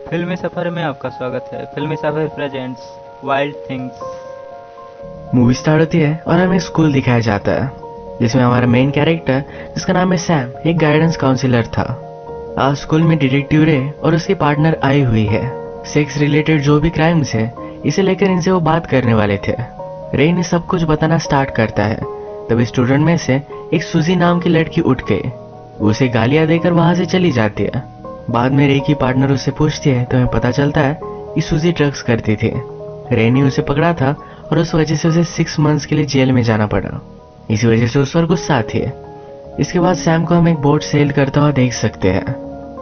फिल्मी सफर में आपका स्वागत है। Filmi Safar presents wild things. Movie start होती है और हमें स्कूल दिखाया जाता है जिसमें हमारा मेन कैरेक्टर जिसका नाम है सैम एक गाइडेंस काउंसिलर था। आज स्कूल में डिटेक्टिव रे और उसकी पार्टनर आई हुई है। सेक्स रिलेटेड जो भी क्राइम्स है इसे लेकर इनसे वो बात करने वाले थे। रे ने सब कुछ बताना स्टार्ट करता है। तभी स्टूडेंट में से एक सूजी नाम की लड़की उठ गई। उसे गालियां देकर वहां से चली जाती है। बाद में रे की पार्टनर उससे पूछती है तो हमें पता चलता है कि सूजी ड्रग्स करती थी। रे ने उसे पकड़ा था और उस वजह से उसे 6 मंथ्स के लिए जेल में जाना पड़ा। इसी वजह से उस पर गुस्सा थी। इसके बाद सैम को हम एक बोट सेल करता हुआ देख सकते हैं।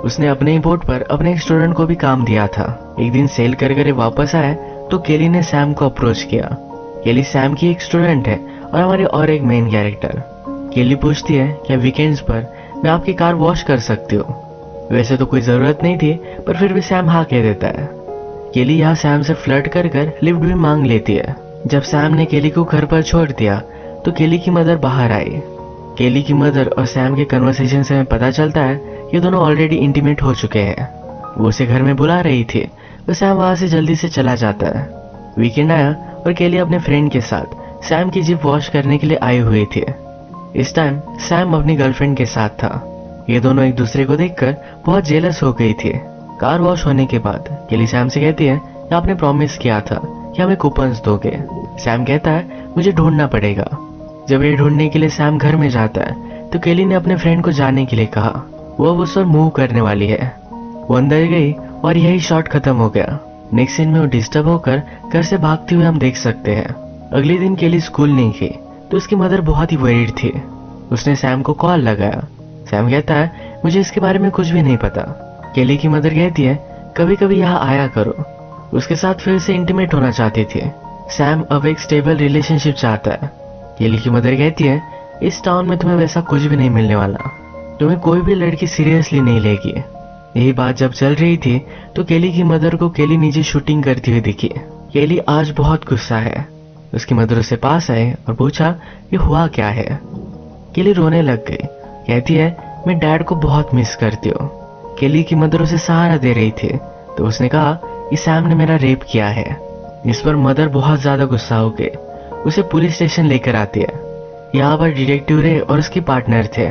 उसने अपने ही बोट पर अपने एक स्टूडेंट को भी काम दिया था। एक दिन सेल कर कर वापस आए तो केली ने सैम को अप्रोच किया। केली सैम की एक स्टूडेंट है और हमारे और एक मेन कैरेक्टर। केली पूछती है क्या वीकेंड्स पर मैं आपकी कार वॉश कर सकती हूँ। वैसे तो कोई जरूरत नहीं थी पर फिर भी सैम हाँ कह देता है। केली यहाँ सैम से फ्लर्ट कर कर लिफ्ट भी मांग लेती है। जब सैम ने केली को घर पर छोड़ दिया तो केली की मदर बाहर आई। केली की मदर और सैम के कन्वर्सेशन से हमें पता चलता है कि दोनों ऑलरेडी इंटीमेट हो चुके हैं। वो उसे घर में बुला रही थी तो सैम वहां से जल्दी से चला जाता है। वीकेंड आया और केली अपने फ्रेंड के साथ सैम की जीप वॉश करने के लिए आई हुई थी। इस टाइम सैम अपनी गर्लफ्रेंड के साथ था। ये दोनों एक दूसरे को देखकर बहुत जेलस हो गई थी। कार वॉश होने के बाद केली सैम से कहती है कि आपने प्रॉमिस किया था कि हमें कूपन्स दोगे। सैम कहता है मुझे ढूंढना पड़ेगा। जब ये ढूंढने के लिए सैम घर में जाता है तो केली ने अपने फ्रेंड को जाने के लिए कहा। वो अब उस पर मूव करने वाली है। वो अंदर गई और यही शॉट खत्म हो गया। नेक्स्ट सीन में वो डिस्टर्ब होकर घर से भागते हुए हम देख सकते हैं। अगले दिन केली स्कूल नहीं गई तो उसकी मदर बहुत ही वरीड थी। उसने सैम को कॉल लगाया। सैम कहता है मुझे इसके बारे में कुछ भी नहीं पता। केली की मदर कहती है कभी कभी यहाँ आया करो। उसके साथ फिर से इंटीमेट होना चाहती थी। सैम अब एक स्टेबल रिलेशनशिप चाहता है। केली की मदर कहती है इस टाउन में तुम्हें वैसा कुछ भी नहीं मिलने वाला। तुम्हें कोई भी लड़की सीरियसली नहीं लेगी। यही बात जब चल रही थी तो केली की मदर को केली नीचे शूटिंग करती हुई दिखी। केली आज बहुत गुस्सा है। उसकी मदर उससे पास आए और पूछा ये हुआ क्या है। केली रोने लग गई। कहती है मैं डैड को बहुत मिस करती हूँ। केली की मदर उसे सहारा दे रही थी तो उसने कहा कि सैम ने मेरा रेप किया है। इस पर मदर बहुत ज्यादा गुस्सा हो गई। उसे पुलिस स्टेशन लेकर आती है। यहाँ पर डिटेक्टिव रे और उसकी पार्टनर थे।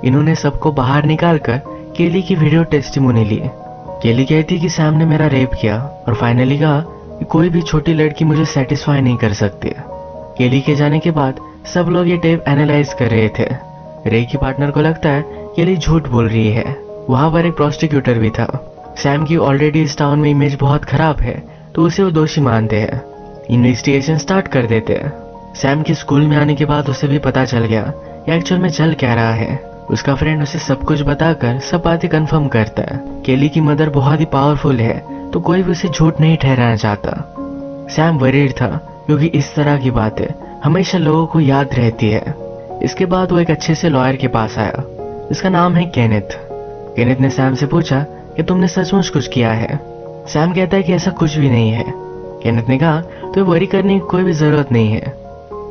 इन्होंने सबको बाहर निकालकर केली की वीडियो टेस्टिमोनी ली। केली कहती कि सैम ने मेरा रेप किया और फाइनली कहा कि कोई भी छोटी लड़की मुझे सेटिस्फाई नहीं कर सकती। केली के जाने के बाद सब लोग ये टेप एनालाइज कर रहे थे। रे की पार्टनर को लगता है केली झूठ बोल रही है। वहां पर एक प्रोस्टिक्यूटर भी था। सैम की ऑलरेडी इस टाउन में इमेज बहुत खराब है तो उसे वो दोषी मानते हैं। इन्वेस्टिगेशन स्टार्ट कर देते हैं। सैम के स्कूल में आने के बाद उसे भी पता चल गया कि एक्चुअल में चल क्या रहा है। उसका फ्रेंड उसे सब कुछ बताकर सब बातें कंफर्म करता है। केली की मदर बहुत ही पावरफुल है तो कोई भी उसे झूठ नहीं ठहराना चाहता। सैम वरीड था क्योंकि इस तरह की बातें हमेशा लोगों को याद रहती है। इसके बाद वो एक अच्छे से लॉयर के पास आया जिसका नाम है केनेथ। केनेथ ने सैम से पूछा कि तुमने सचमुच कुछ किया है। सैम कहता है कि ऐसा कुछ भी नहीं है। केनेथ ने कहा तो वरी करने की कोई भी जरूरत नहीं है।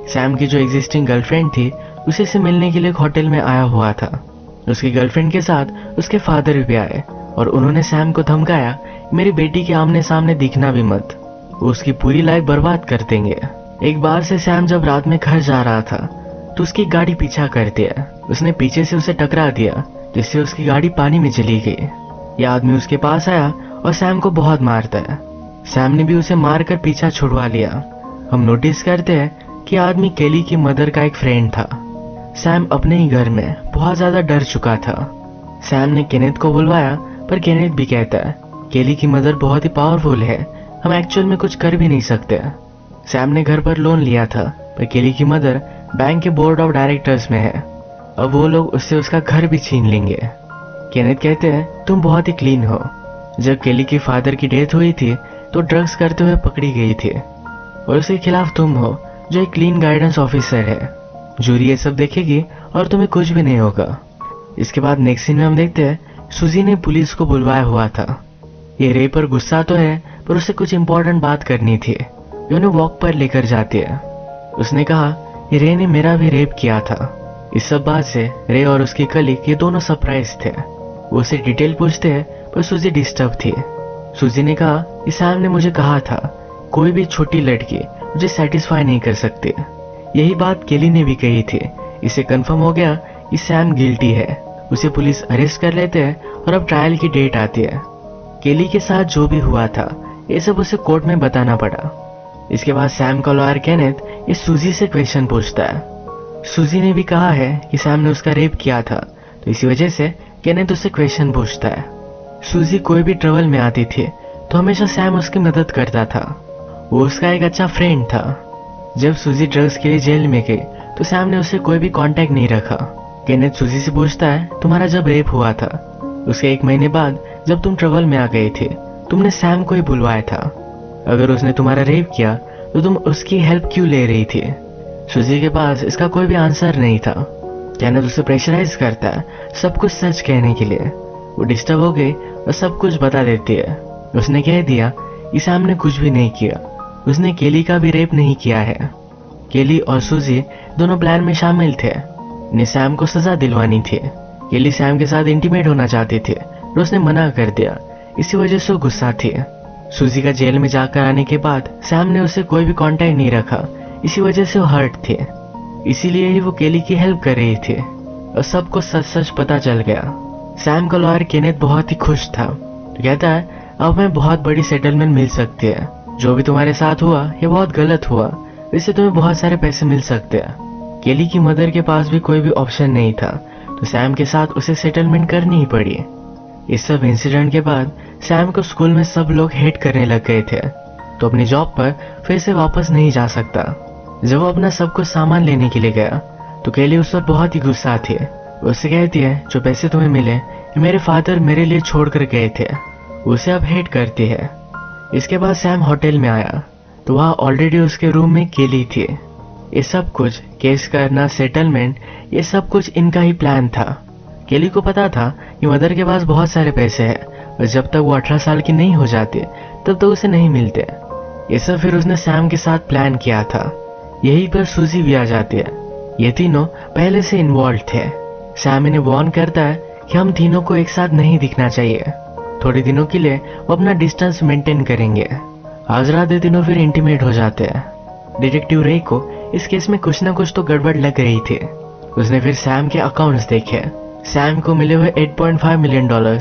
सैम की जो एग्जिस्टिंग गर्लफ्रेंड थी उसे से मिलने के लिए एक होटल में आया हुआ था। उसकी गर्लफ्रेंड के साथ उसके फादर भी आए और उन्होंने सैम को धमकाया मेरी बेटी के आमने सामने दिखना भी मत, वो उसकी पूरी लाइफ बर्बाद कर देंगे। एक बार से सैम जब रात में घर जा रहा था तो उसकी गाड़ी पीछा कर दिया। उसने पीछे से उसे टकरा दिया जिससे उसकी गाड़ी पानी में चली गई। यह आदमी उसके पास आया और सैम को बहुत मारता है। सैम ने भी उसे मारकर पीछा छुड़वा लिया। हम नोटिस करते हैं कि आदमी केली की मदर का एक फ्रेंड था। सैम अपने ही घर में बहुत ज्यादा डर चुका था। सैम ने केनेथ को बुलवाया पर केनेथ भी कहता है केली की मदर बहुत ही पावरफुल है, हम एक्चुअल में कुछ कर भी नहीं सकते। सैम ने घर पर लोन लिया था पर केली की मदर बैंक के बोर्ड ऑफ डायरेक्टर्स में है। अब वो लोग उससे उसका घर भी छीन लेंगे। केनेथ कहते हैं तुम बहुत ही क्लीन हो। जब केली के फादर की डेथ हुई थी तो ड्रग्स करते हुए पकड़ी गई थी और उसके खिलाफ तुम हो जो एक क्लीन गाइडेंस ऑफिसर है। जूरी ये सब देखेगी और तुम्हें कुछ भी नहीं होगा। इसके बाद नेक्स्ट सीन में हम देखते हैं सूजी ने पुलिस को बुलवाया हुआ था। ये रे पर गुस्सा तो है पर उसे कुछ इंपॉर्टेंट बात करनी थी जो उन्हें वॉक पर लेकर जाती है। उसने कहा ये रे ने मेरा भी रेप किया था। इस सब बात से रे और उसकी कलीग ये दोनों सरप्राइज थे। वो उसे डिटेल पूछते हैं पर सूजी डिस्टर्ब थी। सूजी ने कहा कि सैम ने मुझे कहा था कोई भी छोटी लड़की मुझे सेटिस्फाई नहीं कर सकती। यही बात केली ने भी कही थी। इसे कंफर्म हो गया कि सैम गिल्टी है। उसे पुलिस अरेस्ट कर लेते हैं और अब ट्रायल की डेट आती है। केली के साथ जो भी हुआ था ये सब उसे कोर्ट में बताना पड़ा। इसके बाद सैम का लॉयर केनेथ इस सूजी से क्वेश्चन पूछता है। सूजी ने भी कहा है कि सैम ने उसका रेप किया था, तो इसी वजह से केनेथ उससे क्वेश्चन पूछता है। सूजी कोई भी ट्रबल में आती थी तो हमेशा सैम उसकी मदद करता था। वो उसका एक अच्छा फ्रेंड था। जब सूजी ड्रग्स के लिए जेल में गई तो सैम ने उससे कोई भी कांटेक्ट नहीं रखा। केनेथ सूजी से पूछता है तुम्हारा जब रेप हुआ था उसके 1 महीने बाद जब तुम ट्रबल में आ गए थे तुमने सैम को ही बुलवाया था। अगर उसने तुम्हारा रेप किया तो तुम उसकी हेल्प क्यों ले रही थी? सूजी के पास इसका कोई भी आंसर नहीं था। केनेथ उसे प्रेशराइज करता है सब कुछ सच कहने के लिए। वो डिस्टर्ब हो गई और सब कुछ बता देती है। उसने कह दिया कि सैम ने कुछ भी नहीं किया, उसने केली का भी रेप नहीं किया है। केली और सूजी दोनों प्लान में शामिल थे। ने सैम को सजा दिलवानी थी। केली सैम के साथ इंटीमेट होना चाहती थी और उसने मना कर दिया। इसी वजह से वो गुस्सा थी। सूजी का जेल में जाकर आने के बाद सैम ने उससे कोई भी कांटेक्ट नहीं रखा, इसी वजह से वो हर्ट थे। इसीलिए ही वो केली की हेल्प कर रही थी और सबको सच सच पता चल गया। सैम का लॉयर केनेथ बहुत ही खुश था। तो कहता है अब हमें बहुत बड़ी सेटलमेंट मिल सकती है। जो भी तुम्हारे साथ हुआ ये बहुत गलत हुआ, इससे तुम्हें बहुत सारे पैसे मिल सकते हैं। केली की मदर के पास भी कोई भी ऑप्शन नहीं था, तो सैम के साथ उसे सेटलमेंट करनी ही पड़ी। इस सब इंसिडेंट के बाद सैम को स्कूल में सब लोग हेट करने लग गए थे, तो अपनी जॉब पर फिर से वापस नहीं जा सकता। जब वो अपना सब कुछ सामान लेने के लिए गया तो केली उस पर बहुत ही गुस्सा थी। उससे कहती है जो पैसे तुम्हें मिले ये मेरे फादर मेरे लिए छोड़ कर गए थे। उसे अब हेट करती है। इसके बाद सैम होटल में आया तो वहाँ ऑलरेडी उसके रूम में केली थी। ये सब कुछ केस करना, सेटलमेंट, ये सब कुछ इनका ही प्लान था। केली को पता था कि मदर के पास बहुत सारे पैसे हैं और जब तक वो 18 साल की नहीं हो जाती तब तक उसे नहीं मिलते। ये सब फिर उसने सैम के साथ प्लान किया था। यहीं पर सूजी भी आ जाती है। ये तीनों पहले से इन्वॉल्व थे। सैम इन्हें वार्न करता है कि हम तीनों को एक साथ नहीं दिखना चाहिए। थोड़े दिनों के लिए वो अपना डिस्टेंस मेंटेन करेंगे। आज रात ये तीनों फिर इंटीमेट हो जाते हैं। डिटेक्टिव रे को इस केस में कुछ ना कुछ तो गड़बड़ लग रही थी। उसने फिर सैम के अकाउंट्स देखे। सैम को मिले हुए $8.5 मिलियन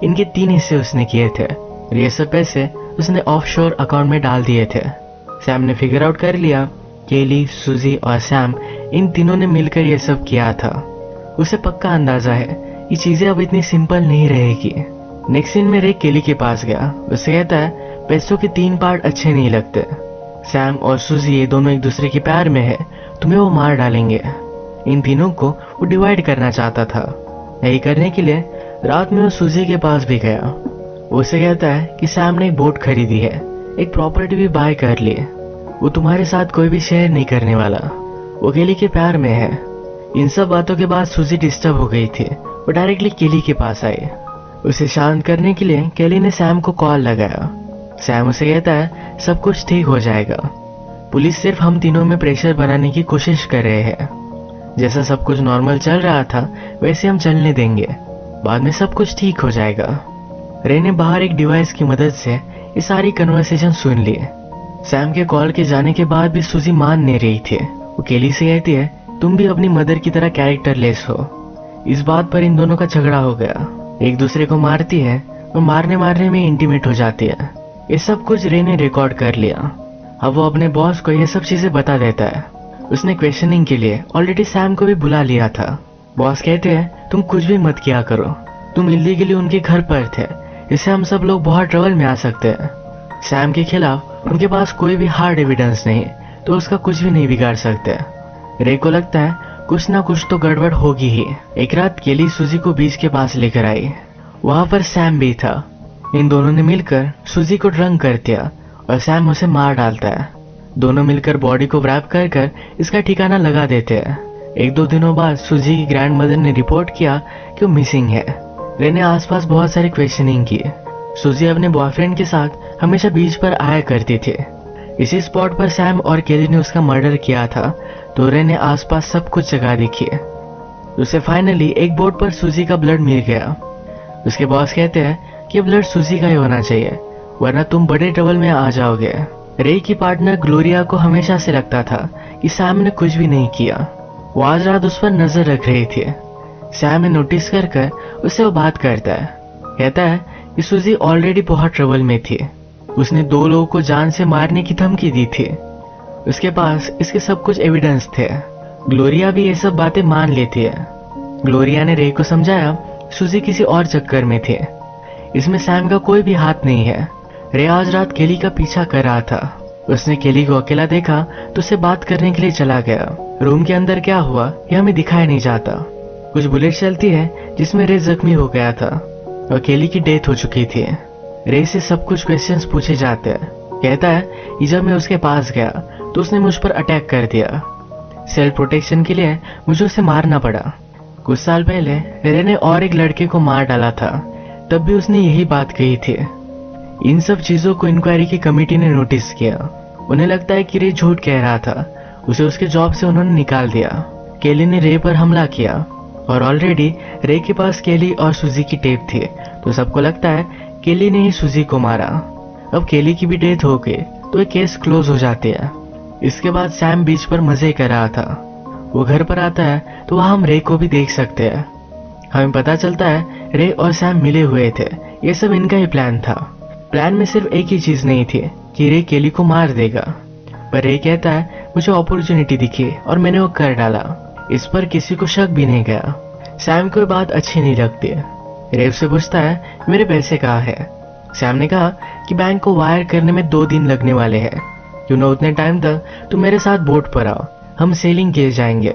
इनके 3 हिस्से उसने किए थे और ये सब पैसे उसने ऑफशोर अकाउंट में डाल दिए थे। सैम ने फिगर आउट कर लिया केली, सूजी और सैम इन तीनों ने मिलकर ये सब किया था। उसे पक्का अंदाजा है ये चीजें अब इतनी सिंपल नहीं रहेगी। नेक्स्ट सीन में रे केली के पास गया। उससे कहता है पैसों के 3 पार्ट अच्छे नहीं लगते। सैम और सूजी ये दोनों एक दूसरे के प्यार में है, तुम्हें वो मार डालेंगे। इन तीनों को वो डिवाइड करना चाहता था। यही करने के लिए रात में वो सूजी के पास भी गया। उसे कहता है कि सैम ने एक बोट खरीदी है, एक प्रॉपर्टी भी बाय कर ली। वो तुम्हारे साथ कोई भी शेयर नहीं करने वाला, वो केली के प्यार में है। इन सब बातों के बाद सूजी डिस्टर्ब हो गई थी। वो डायरेक्टली केली के पास आई। उसे शांत करने के लिए केली ने सैम को कॉल लगाया। सैम उसे कहता है सब कुछ ठीक हो जाएगा, पुलिस सिर्फ हम तीनों में प्रेशर बनाने की कोशिश कर रहे हैं। जैसा सब कुछ नॉर्मल चल रहा था वैसे हम चलने देंगे, बाद में सब कुछ ठीक हो जाएगा। रे ने बाहर एक डिवाइस की मदद से ये सारी कन्वर्सेशन सुन ली। सैम के कॉल के जाने के बाद भी सूजी मान नहीं रही थी। वो केली से कहती है तुम भी अपनी मदर की तरह कैरेक्टर लेस हो। इस बात पर इन दोनों का झगड़ा हो गया। एक दूसरे को मारती है और मारने में इंटीमेट हो जाती है। ये सब कुछ रे ने रिकॉर्ड कर लिया। अब वो अपने बॉस को ये सब चीजें बता देता है। उसने क्वेश्चनिंग के लिए ऑलरेडी सैम को भी बुला लिया था। बॉस कहते हैं तुम कुछ भी मत किया करो, तुम इल्लीगली उनके घर पर थे, इससे हम सब लोग बहुत ट्रबल में आ सकते हैं। सैम के खिलाफ उनके पास कोई भी हार्ड एविडेंस नहीं, तो उसका कुछ भी नहीं बिगाड़ सकते। रे को लगता है कुछ ना कुछ तो गड़बड़ होगी ही। एक रात केली सूजी को बीच के पास लेकर आई। वहां पर सैम भी था। इन दोनों ने मिलकर सूजी को ड्रंक कर दिया और सैम उसे मार डालता है। दोनों मिलकर बॉडी को रैप कर कर इसका ठिकाना लगा देते हैं। 1-2 दिनों बाद सूजी की ग्रैंड मदर ने रिपोर्ट किया कि वो मिसिंग है। रे ने आसपास बहुत सारी क्वेश्चनिंग की। सूजी अपने बॉयफ्रेंड के साथ हमेशा बीच पर आया करती थी। इसी स्पॉट पर सैम और केली ने उसका मर्डर किया था, तो रे ने आसपास सब कुछ जगह देखी। उसे फाइनली एक बोर्ड पर सूजी का ब्लड मिल गया। उसके बॉस कहते हैं कि ब्लड सूजी का ही होना चाहिए, वरना तुम बड़े ट्रबल में आ जाओगे। रे की पार्टनर ग्लोरिया को हमेशा से लगता था कि सैम ने कुछ भी नहीं किया। वो आज रात उस पर नजर रख रही थी। सैम ने नोटिस कर उससे वो बात करता है। कहता है कि सूजी ऑलरेडी बहुत ट्रबल में थी। उसने 2 लोगों को जान से मारने की धमकी दी थी। उसके पास इसके सब कुछ एविडेंस थे। ग्लोरिया भी ये सब बातें मान लेती है। ग्लोरिया ने रे को समझाया सूजी किसी और चक्कर में थी, इसमें सैम का कोई भी हाथ नहीं है। रे आज रात केली का पीछा कर रहा था। उसने केली को अकेला देखा तो उससे बात करने के लिए चला गया। रूम के अंदर क्या हुआ ये हमें दिखाया नहीं जाता। कुछ बुलेट चलती है जिसमें रे जख्मी हो गया था और केली की डेथ हो चुकी थी। रे से सब कुछ क्वेश्चंस पूछे जाते हैं। कहता है कि जब मैं उसके पास गया तो उसने मुझ पर अटैक कर दिया। सेल्फ प्रोटेक्शन के लिए मुझे उसे मारना पड़ा। कुछ साल पहले रे ने और एक लड़के को मार डाला था, तब भी उसने यही बात कही थी। इन सब चीजों को इंक्वायरी की कमेटी ने नोटिस किया। उन्हें लगता है कि रे झूठ कह रहा था। उसे उसके जॉब से उन्होंने निकाल दिया। केली ने रे पर हमला किया और ऑलरेडी रे के पास केली और सूजी की टेप थी, तो सबको लगता है केली ने ही सूजी को मारा। अब केली की भी डेथ हो गई तो ये केस क्लोज हो जाती है। इसके बाद सैम बीच पर मजे कर रहा था। वो घर पर आता है तो वहां हम रे को भी देख सकते हैं। हमें पता चलता है रे और सैम मिले हुए थे। ये सब इनका ही प्लान था। प्लान में सिर्फ एक ही चीज नहीं थी कि रे केली को मार देगा, पर रे कहता है मुझे अपॉर्चुनिटी दिखी और मैंने वो कर डाला। इस पर किसी को शक भी नहीं गया। सैम को बात अच्छी नहीं लगती। रे उससे पूछता है मेरे पैसे कहाँ है। सैम ने कहा कि बैंक को वायर करने में 2 दिन लगने वाले हैं। क्यों ना उतने टाइम तक तुम मेरे साथ बोट पर आओ, हम सेलिंग के जाएंगे।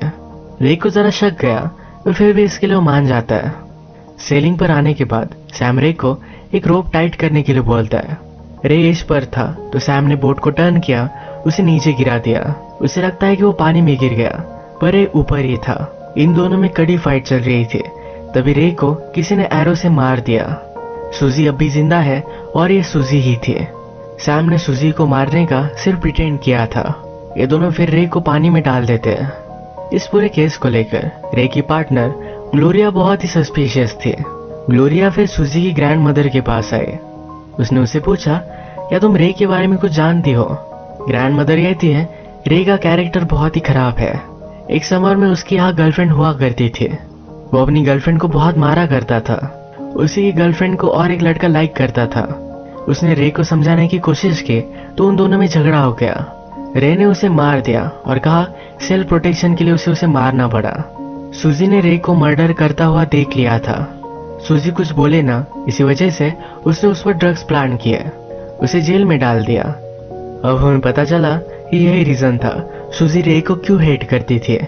रे को जरा शक गया, पर फिर भी इसके लिए वो मान जाता है। सेलिंग पर आने के बाद सैम रे को एक रोप टाइट करने के लिए बोलता है। रे एज पर था तो सैम ने बोट को टर्न किया, उसे नीचे गिरा दिया। उसे लगता है कि वो पानी में गिर गया, पर रे ऊपर ही था। इन दोनों में कड़ी फाइट चल रही थी। तभी रे को किसी ने एरो से मार दिया। सूजी अब भी जिंदा है और ये सूजी ही थी। सैम ने सूजी को मारने का सिर्फ प्रिटेंड किया था। ये दोनों फिर रे को पानी में डाल देते हैं। इस पूरे केस को लेकर रे की पार्टनर ग्लोरिया बहुत ही सस्पिशियस थी। ग्लोरिया फिर सूजी की ग्रैंड मदर के पास आई। उसने उससे पूछा क्या तुम रे के बारे में कुछ जानती हो। ग्रैंड मदर कहती है रे का कैरेक्टर बहुत ही खराब है। एक समर में उसकी यहाँ गर्लफ्रेंड हुआ करती थी। वो अपनी गर्लफ्रेंड को बहुत मारा करता था। उसी की गर्लफ्रेंड को और एक लड़का लाइक करता था। उसने रे को समझाने की कोशिश की तो उन दोनों में झगड़ा हो गया। रे ने उसे मार दिया और कहा सेल्फ प्रोटेक्शन के लिए उसे मारना पड़ा। सूजी ने रे को मर्डर करता हुआ देख लिया था। सूजी कुछ बोले ना, इसी वजह से उसने उस पर ड्रग्स प्लान किए, उसे जेल में डाल दिया। अब हमें पता चला कि यही रीजन था सूजी रे को क्यों हेट करती थी।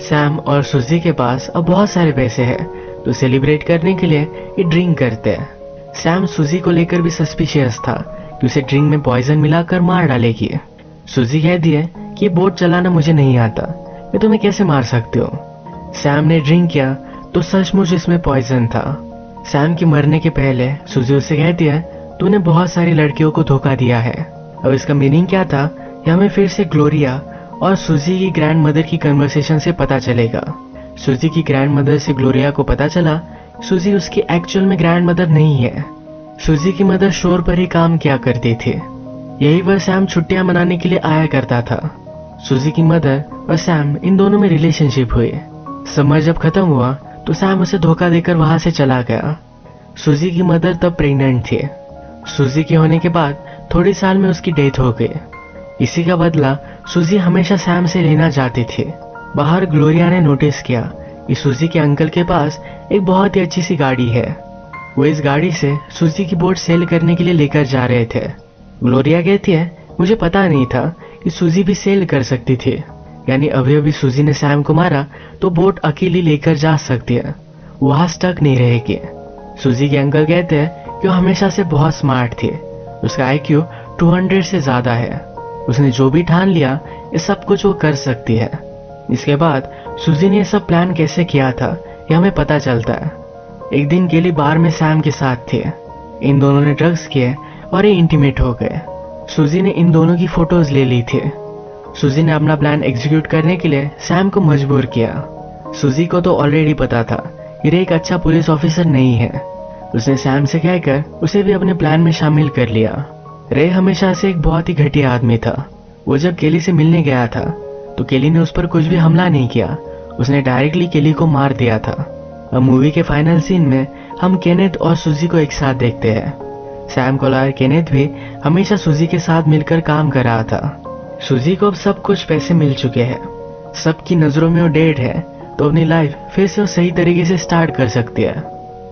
सैम और सूजी के पास अब बहुत सारे पैसे हैं, तो सेलिब्रेट करने के लिए ये ड्रिंक करते हैं। सैम सूजी को लेकर भी सस्पिशियस था कि उसे ड्रिंक में पॉइजन मिलाकर मार डालेगी। सूजी कहती है कि बोट चलाना मुझे नहीं आता, मैं तुम्हें कैसे मार सकती हूँ। सैम ने ड्रिंक किया तो सचमुच इसमें पॉइजन था। सैम के मरने के पहले सूजी उससे कहती है तूने बहुत सारी लड़कियों को धोखा दिया है। अब इसका मीनिंग क्या था यह हमें फिर से ग्लोरिया और सूजी की ग्रैंड मदर की कन्वर्सेशन से पता चलेगा। सूजी की ग्रैंड मदर से ग्लोरिया को पता चला सूजी उसकी एक्चुअल में ग्रैंड मदर नहीं है। सूजी की मदर शोर पर ही काम किया करती थी। यही वह सैम छुट्टियां मनाने के लिए आया करता था। सूजी की मदर और सैम इन दोनों में रिलेशनशिप हुई। समर जब खत्म हुआ तो सैम उसे धोखा देकर वहां से चला गया। सूजी की मदर तब प्रेग्नेंट थी। सूजी के होने के बाद थोड़े साल में उसकी डेथ हो गई। इसी का बदला सूजी हमेशा सैम से लेना चाहती थी। बाहर ग्लोरिया ने नोटिस किया कि सूजी के अंकल के पास एक बहुत ही अच्छी सी गाड़ी है। वो इस गाड़ी से सूजी की बोट सेल करने के लिए लेकर जा रहे थे। ग्लोरिया कहती है मुझे पता नहीं था कि सूजी भी सेल कर सकती थी, यानी अभी अभी सूजी ने सैम को मारा तो बोट अकेली लेकर जा सकती है, वहां स्टक नहीं रहेगी। सूजी के अंकल कहते हैं कि वो हमेशा से बहुत स्मार्ट थी। उसका IQ 200 से ज्यादा है। उसने जो भी ठान लिया ये सब कुछ वो कर सकती है। इसके बाद सूजी ने ये सब प्लान कैसे किया था ये हमें पता चलता है। एक दिन केली बार में सैम के साथ थे। इन दोनों ने ड्रग्स किए और ये इंटीमेट हो गए। सूजी ने इन दोनों की फोटोज ले ली थी। सूजी ने अपना प्लान एग्जीक्यूट करने के लिए सैम को मजबूर किया। सूजी को तो ऑलरेडी पता था कि रे एक अच्छा पुलिस ऑफिसर नहीं है, उसने सैम से कहकर उसे भी अपने प्लान में शामिल कर लिया। रे हमेशा से एक बहुत ही घटिया आदमी था। वो जब केली से मिलने गया था तो केली ने उस पर कुछ भी हमला नहीं किया, उसने डायरेक्टली केली को मार दिया था। अब मूवी के फाइनल सीन में हम केनेथ और सूजी को एक साथ देखते हैं। सैम को लगा केनेथ भी हमेशा सूजी के साथ मिलकर काम कर रहा था। सूजी को अब सब कुछ पैसे मिल चुके हैं, सबकी नजरों में वो डेड है, तो अपनी लाइफ फिर से वो सही तरीके से स्टार्ट कर सकती है।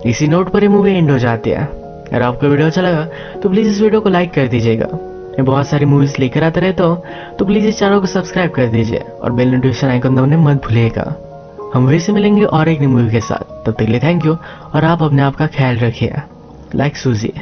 इसी नोट पर ये मूवी एंड हो जाती है। अगर आपको वीडियो अच्छा लगा तो प्लीज इस वीडियो को लाइक कर दीजिएगा। मैं बहुत सारी मूवीज लेकर आता रहता हूँ, तो प्लीज इस चैनल को सब्सक्राइब कर दीजिए और बेल नोटिफिकेशन आइकन दबाने मत भूलिएगा। हम फिर से मिलेंगे और एक नई मूवी के साथ। तब तक के लिए थैंक यू और आप अपने आप का ख्याल रखिए। लाइक सूजी।